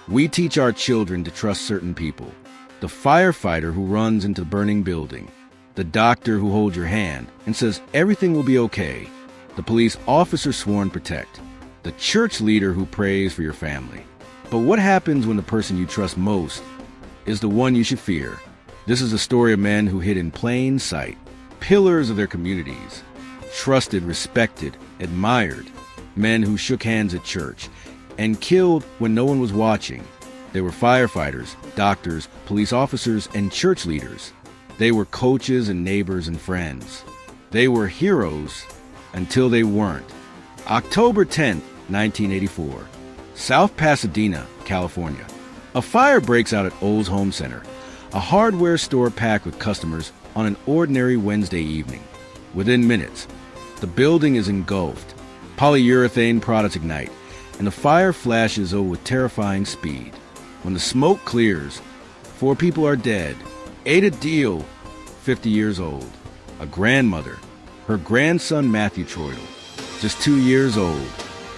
We teach our children to trust certain people. The firefighter who runs into the burning building. The doctor who holds your hand and says everything will be okay. The police officer sworn to protect. The church leader who prays for your family. But what happens when the person you trust most is the one you should fear? This is a story of men who hid in plain sight, pillars of their communities, trusted, respected, admired, men who shook hands at church and killed when no one was watching. They were firefighters, doctors, police officers, and church leaders. They were coaches and neighbors and friends. They were heroes until they weren't. October 10th, 1984, South Pasadena, California. A fire breaks out at Olds Home Center, a hardware store packed with customers on an ordinary Wednesday evening. Within minutes, the building is engulfed. Polyurethane products ignite, and the fire flashes over with terrifying speed. When the smoke clears, 4 people are dead. Ada Deal, 50 years old, a grandmother, her grandson Matthew Troidel, just 2 years old,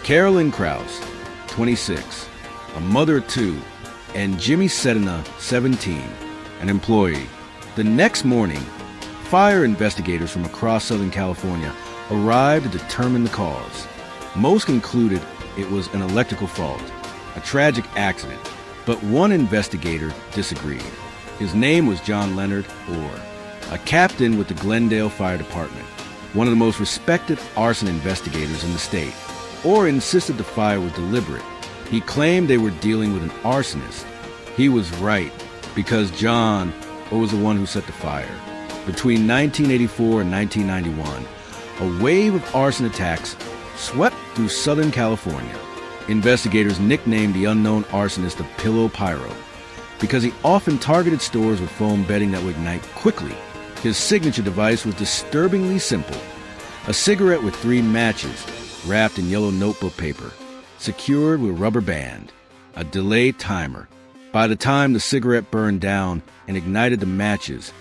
Carolyn Krause, 26, a mother of 2, and Jimmy Sedina, 17, an employee. The next morning, fire investigators from across Southern California arrived to determine the cause. Most concluded it was an electrical fault, a tragic accident, but one investigator disagreed. His name was John Leonard Orr, a captain with the Glendale Fire Department, one of the most respected arson investigators in the state. Orr insisted the fire was deliberate. He claimed they were dealing with an arsonist. He was right, because John was the one who set the fire. Between 1984 and 1991, a wave of arson attacks swept through Southern California. Investigators nicknamed the unknown arsonist the Pillow Pyro because he often targeted stores with foam bedding that would ignite quickly. His signature device was disturbingly simple: a cigarette with 3 matches wrapped in yellow notebook paper, secured with a rubber band, a delay timer. By the time the cigarette burned down and ignited the matches,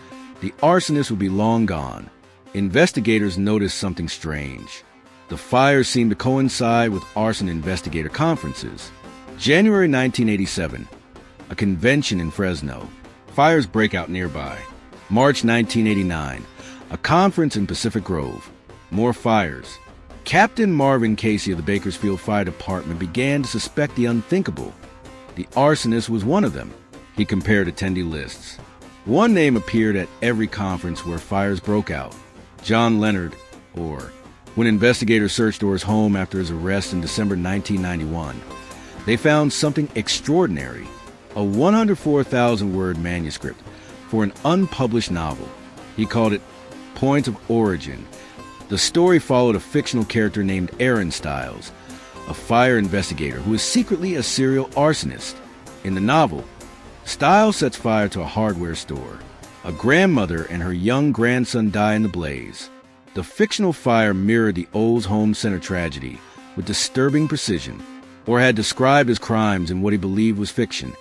the arsonist would be long gone. Investigators noticed something strange. The fire seemed to coincide with arson investigator conferences. January 1987, a convention in Fresno. Fires break out nearby. March 1989, a conference in Pacific Grove. More fires. Captain Marvin Casey of the Bakersfield Fire Department began to suspect the unthinkable. The arsonist was one of them. He compared attendee lists. One name appeared at every conference where fires broke out: John Leonard Orr. When investigators searched Orr's home after his arrest in December 1991, they found something extraordinary: a 104,000-word manuscript for an unpublished novel. He called it Point of Origin. The story followed a fictional character named Aaron Stiles, a fire investigator who is secretly a serial arsonist. In the novel, Stiles sets fire to a hardware store. A grandmother and her young grandson die in the blaze. The fictional fire mirrored the Olds Home Center tragedy with disturbing precision. Orr had described his crimes in what he believed was fiction,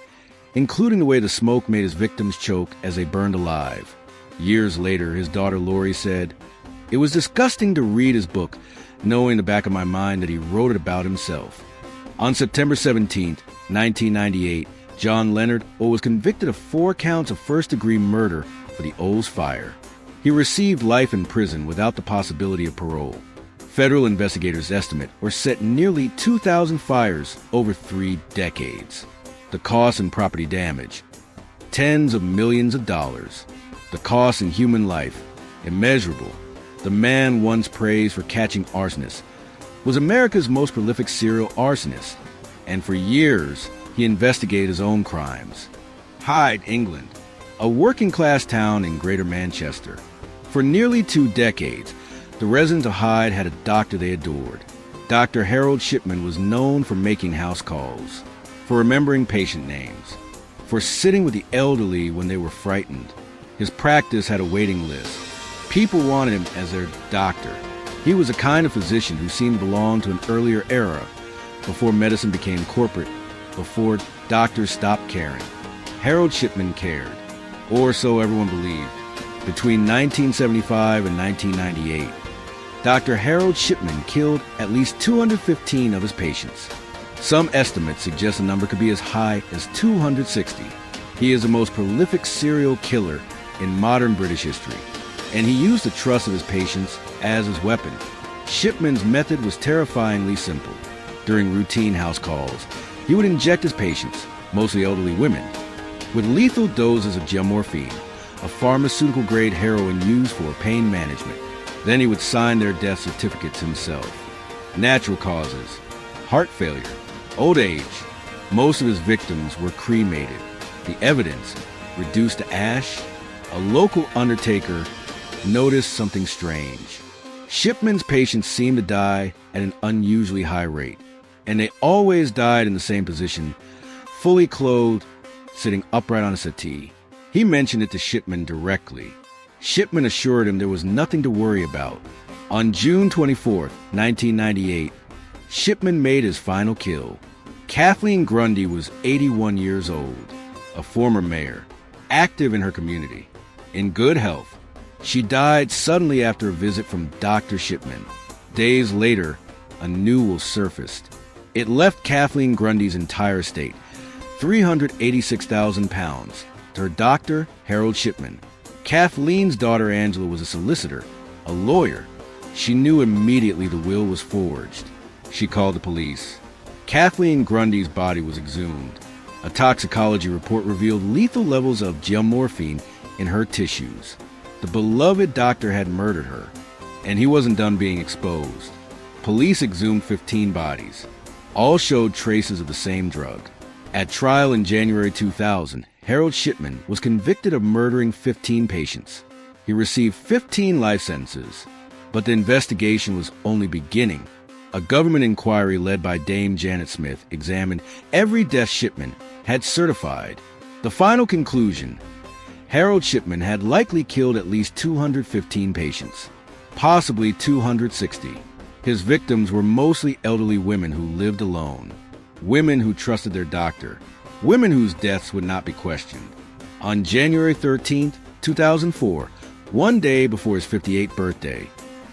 including the way the smoke made his victims choke as they burned alive. Years later, his daughter Lori said, "It was disgusting to read his book, knowing in the back of my mind that he wrote it about himself." On September 17, 1998, John Leonard Orr was convicted of 4 counts of first-degree murder for the Olds fire. He received life in prison without the possibility of parole. Federal investigators estimate or set nearly 2,000 fires over 3 decades. The cost in property damage, tens of millions of dollars. The cost in human life, immeasurable. The man once praised for catching arsonists was America's most prolific serial arsonist, and for years he investigated his own crimes. Hyde, England, a working-class town in Greater Manchester. For nearly 2 decades, the residents of Hyde had a doctor they adored. Dr. Harold Shipman was known for making house calls, for remembering patient names, for sitting with the elderly when they were frightened. His practice had a waiting list. People wanted him as their doctor. He was a kind of physician who seemed to belong to an earlier era, before medicine became corporate, before doctors stopped caring. Harold Shipman cared, or so everyone believed. Between 1975 and 1998, Dr. Harold Shipman killed at least 215 of his patients. Some estimates suggest the number could be as high as 260. He is the most prolific serial killer in modern British history, and he used the trust of his patients as his weapon. Shipman's method was terrifyingly simple. During routine house calls, he would inject his patients, mostly elderly women, with lethal doses of gelmorphine, a pharmaceutical-grade heroin used for pain management. Then he would sign their death certificates himself. Natural causes: heart failure, old age. Most of his victims were cremated. The evidence reduced to ash. A local undertaker noticed something strange. Shipman's patients seemed to die at an unusually high rate, and they always died in the same position, fully clothed, sitting upright on a settee. He mentioned it to Shipman directly. Shipman assured him there was nothing to worry about. On June 24, 1998, Shipman made his final kill. Kathleen Grundy was 81 years old, a former mayor, active in her community, in good health. She died suddenly after a visit from Dr. Shipman. Days later, a new will surfaced. It left Kathleen Grundy's entire estate, £386,000, to her doctor, Harold Shipman. Kathleen's daughter Angela was a solicitor, a lawyer. She knew immediately the will was forged. She called the police. Kathleen Grundy's body was exhumed. A toxicology report revealed lethal levels of gelmorphine in her tissues. The beloved doctor had murdered her, and he wasn't done being exposed. Police exhumed 15 bodies. All showed traces of the same drug. At trial in January 2000, Harold Shipman was convicted of murdering 15 patients. He received 15 life sentences, but the investigation was only beginning. A government inquiry led by Dame Janet Smith examined every death Shipman had certified. The final conclusion: Harold Shipman had likely killed at least 215 patients, possibly 260. His victims were mostly elderly women who lived alone, women who trusted their doctor, women whose deaths would not be questioned. On January 13, 2004, one day before his 58th birthday,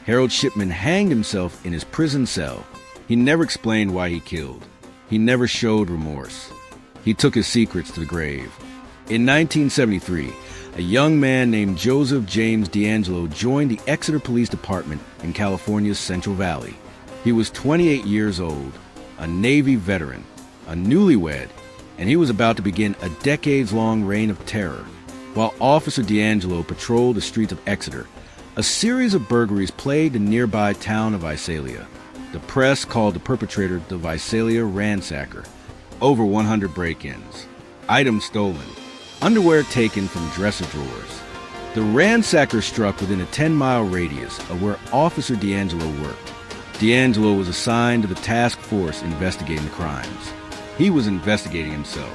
Harold Shipman hanged himself in his prison cell. He never explained why he killed. He never showed remorse. He took his secrets to the grave. In 1973, a young man named Joseph James DeAngelo joined the Exeter Police Department in California's Central Valley. He was 28 years old, a Navy veteran, a newlywed, and he was about to begin a decades-long reign of terror. While Officer DeAngelo patrolled the streets of Exeter, a series of burglaries plagued the nearby town of Visalia. The press called the perpetrator the Visalia ransacker. Over 100 break-ins, items stolen, underwear taken from dresser drawers. The ransacker struck within a 10-mile radius of where Officer DeAngelo worked. DeAngelo was assigned to the task force investigating the crimes. He was investigating himself.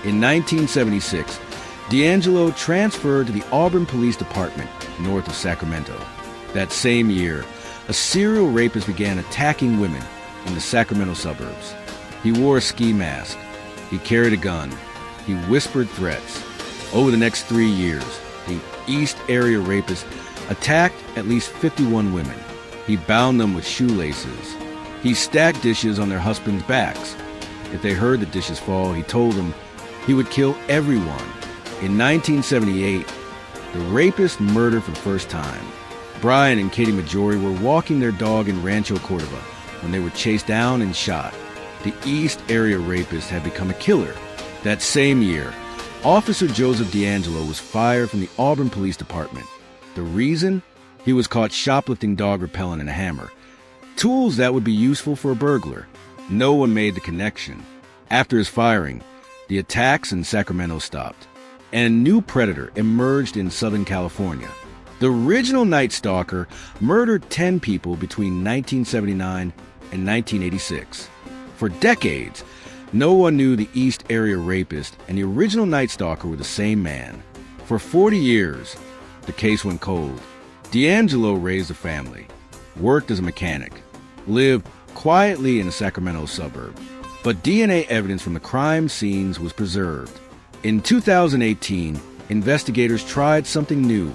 In 1976, DeAngelo transferred to the Auburn Police Department, north of Sacramento. That same year, a serial rapist began attacking women in the Sacramento suburbs. He wore a ski mask. He carried a gun. He whispered threats. Over the next 3 years, the East Area rapist attacked at least 51 women. He bound them with shoelaces. He stacked dishes on their husbands' backs. If they heard the dishes fall, he told them he would kill everyone. In 1978, the rapist murdered for the first time. Brian and Katie Majori were walking their dog in Rancho Cordova when they were chased down and shot. The East Area rapist had become a killer. That same year, Officer Joseph DeAngelo was fired from the Auburn Police Department. The reason? He was caught shoplifting dog repellent and a hammer, tools that would be useful for a burglar. No one made the connection. After his firing, the attacks in Sacramento stopped, and a new predator emerged in Southern California. The original Night Stalker murdered 10 people between 1979 and 1986. For decades, no one knew the East Area rapist and the original Night Stalker were the same man. For 40 years, the case went cold. DeAngelo raised a family, worked as a mechanic, lived quietly in a Sacramento suburb, but DNA evidence from the crime scenes was preserved. In 2018, investigators tried something new: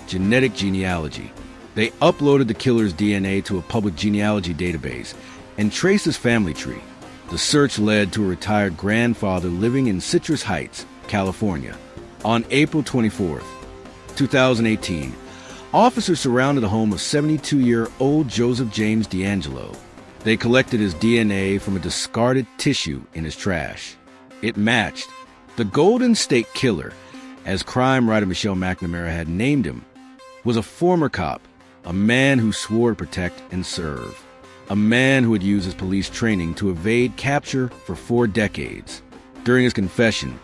genetic genealogy. They uploaded the killer's DNA to a public genealogy database and traced his family tree. The search led to a retired grandfather living in Citrus Heights, California. On April 24th, 2018, officers surrounded the home of 72-year-old Joseph James DeAngelo. They collected his DNA from a discarded tissue in his trash. It matched. The Golden State Killer, as crime writer Michelle McNamara had named him, was a former cop, a man who swore to protect and serve, a man who had used his police training to evade capture for 4 decades. During his confession,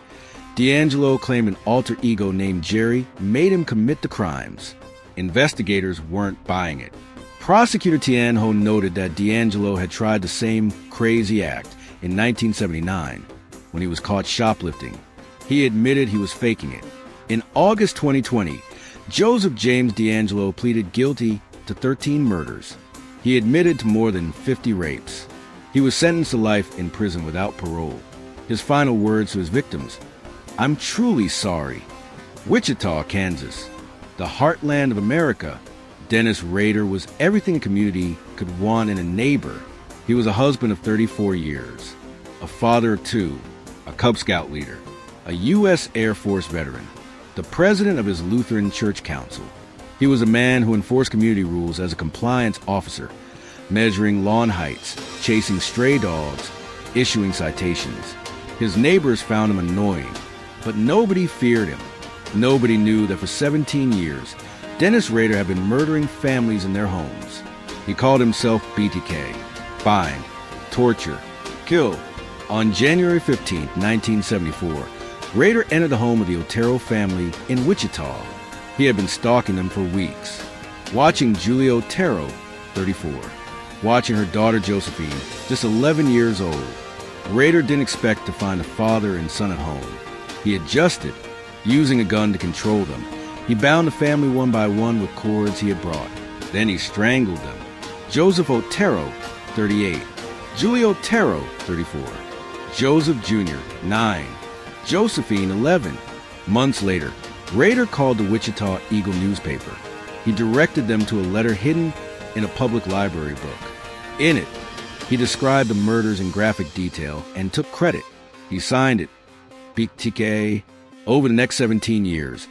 DeAngelo claimed an alter ego named Jerry made him commit the crimes. Investigators weren't buying it. Prosecutor Tian Ho noted that DeAngelo had tried the same crazy act in 1979 when he was caught shoplifting. He admitted he was faking it. In August 2020, Joseph James DeAngelo pleaded guilty to 13 murders. He admitted to more than 50 rapes. He was sentenced to life in prison without parole. His final words to his victims: "I'm truly sorry." Wichita, Kansas, the heartland of America, Dennis Rader was everything a community could want in a neighbor. He was a husband of 34 years, a father of 2, a Cub Scout leader, a U.S. Air Force veteran, the president of his Lutheran Church Council. He was a man who enforced community rules as a compliance officer, measuring lawn heights, chasing stray dogs, issuing citations. His neighbors found him annoying, but nobody feared him. Nobody knew that for 17 years, Dennis Rader had been murdering families in their homes. He called himself BTK, bind, torture, kill. On January 15, 1974, Rader entered the home of the Otero family in Wichita. He had been stalking them for weeks, watching Julia Otero, 34, watching her daughter Josephine, just 11 years old. Rader didn't expect to find a father and son at home. He adjusted, using a gun to control them. He bound the family one by one with cords he had brought. Then he strangled them. Joseph Otero, 38. Julia Otero, 34. Joseph Jr., 9. Josephine, 11. Months later, Rader called the Wichita Eagle newspaper. He directed them to a letter hidden in a public library book. In it, he described the murders in graphic detail and took credit. He signed it, BTK. Over the next 17 years,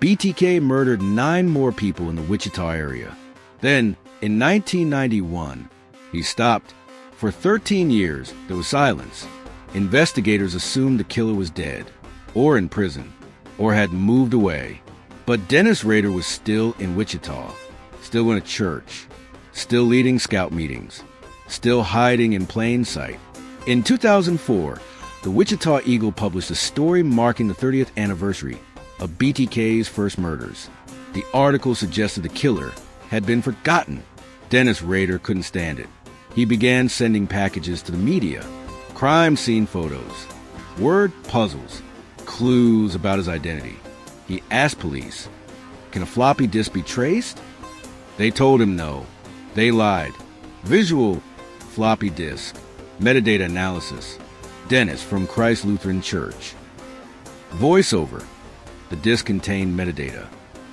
BTK murdered 9 more people in the Wichita area. Then, in 1991, he stopped. For 13 years, there was silence. Investigators assumed the killer was dead, or in prison, or had moved away. But Dennis Rader was still in Wichita, still in a church, still leading scout meetings, still hiding in plain sight. In 2004, the Wichita Eagle published a story marking the 30th anniversary of BTK's first murders. The article suggested the killer had been forgotten. Dennis Rader couldn't stand it. He began sending packages to the media, crime scene photos, word puzzles, clues about his identity. He asked police, "Can a floppy disk be traced?" They told him no. They lied. Visual floppy disk, metadata analysis. Dennis from Christ Lutheran Church. Voiceover. The disk contained metadata.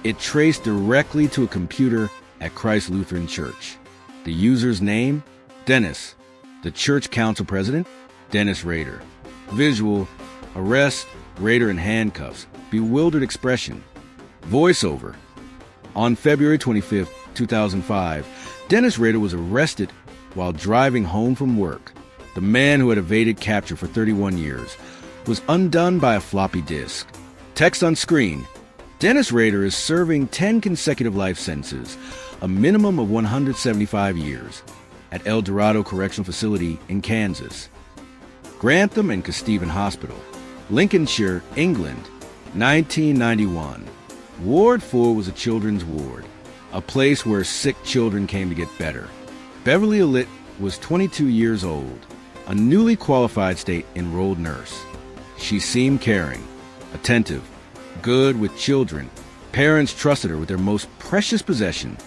It traced directly to a computer at Christ Lutheran Church. The user's name? Dennis. The church council president? Dennis Rader. Visual. Arrest, Rader in handcuffs. Bewildered expression. Voiceover. On February 25, 2005, Dennis Rader was arrested while driving home from work. The man who had evaded capture for 31 years was undone by a floppy disk. Text on screen. Dennis Rader is serving 10 consecutive life sentences, a minimum of 175 years, at El Dorado Correctional Facility in Kansas. Grantham and Kesteven Hospital, Lincolnshire, England, 1991. Ward 4 was a children's ward, a place where sick children came to get better. Beverley Allitt was 22 years old, a newly qualified state-enrolled nurse. She seemed caring, attentive, good with children. Parents trusted her with their most precious possession,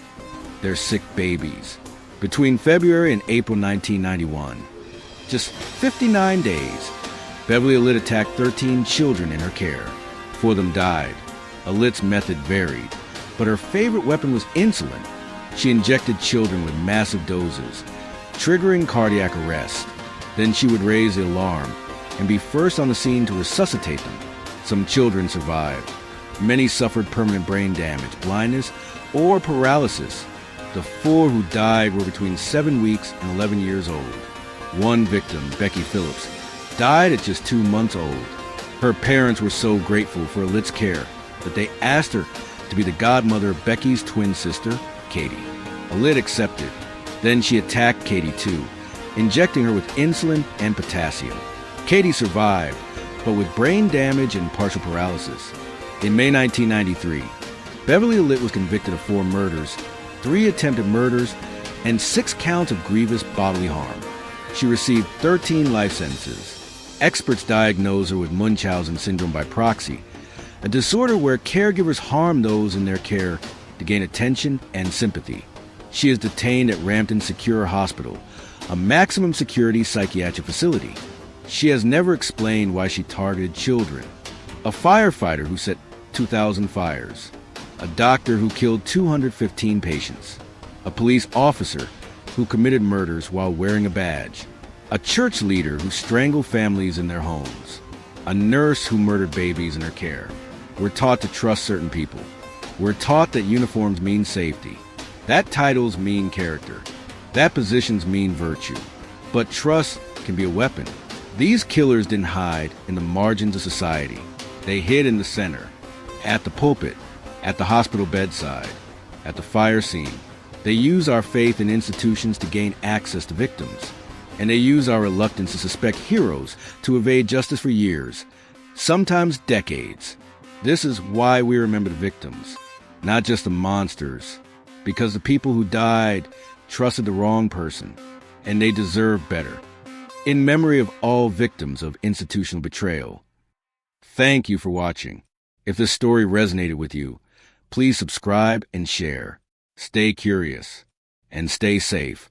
their sick babies. Between February and April 1991, just 59 days, Beverley Allitt attacked 13 children in her care. 4 of them died. Allitt's method varied, but her favorite weapon was insulin. She injected children with massive doses, triggering cardiac arrest. Then she would raise the alarm and be first on the scene to resuscitate them. Some children survived. Many suffered permanent brain damage, blindness, or paralysis. The 4 who died were between 7 weeks and 11 years old. One victim, Becky Phillips, died at just 2 months old. Her parents were so grateful for Allitt's care that they asked her to be the godmother of Becky's twin sister, Katie. Allitt accepted. Then she attacked Katie too, injecting her with insulin and potassium. Katie survived, but with brain damage and partial paralysis. In May 1993, Beverley Allitt was convicted of 4 murders, 3 attempted murders, and 6 counts of grievous bodily harm. She received 13 life sentences. Experts diagnosed her with Munchausen syndrome by proxy, a disorder where caregivers harm those in their care to gain attention and sympathy. She is detained at Rampton Secure Hospital, a maximum security psychiatric facility. She has never explained why she targeted children. A firefighter who set 2,000 fires. A doctor who killed 215 patients. A police officer who committed murders while wearing a badge. A church leader who strangled families in their homes. A nurse who murdered babies in her care. We're taught to trust certain people. We're taught that uniforms mean safety. That titles mean character. That positions mean virtue. But trust can be a weapon. These killers didn't hide in the margins of society. They hid in the center, at the pulpit, at the hospital bedside, at the fire scene. They use our faith in institutions to gain access to victims. And they use our reluctance to suspect heroes to evade justice for years, sometimes decades. This is why we remember the victims, not just the monsters, because the people who died trusted the wrong person, and they deserve better. In memory of all victims of institutional betrayal, thank you for watching. If this story resonated with you, please subscribe and share. Stay curious and stay safe.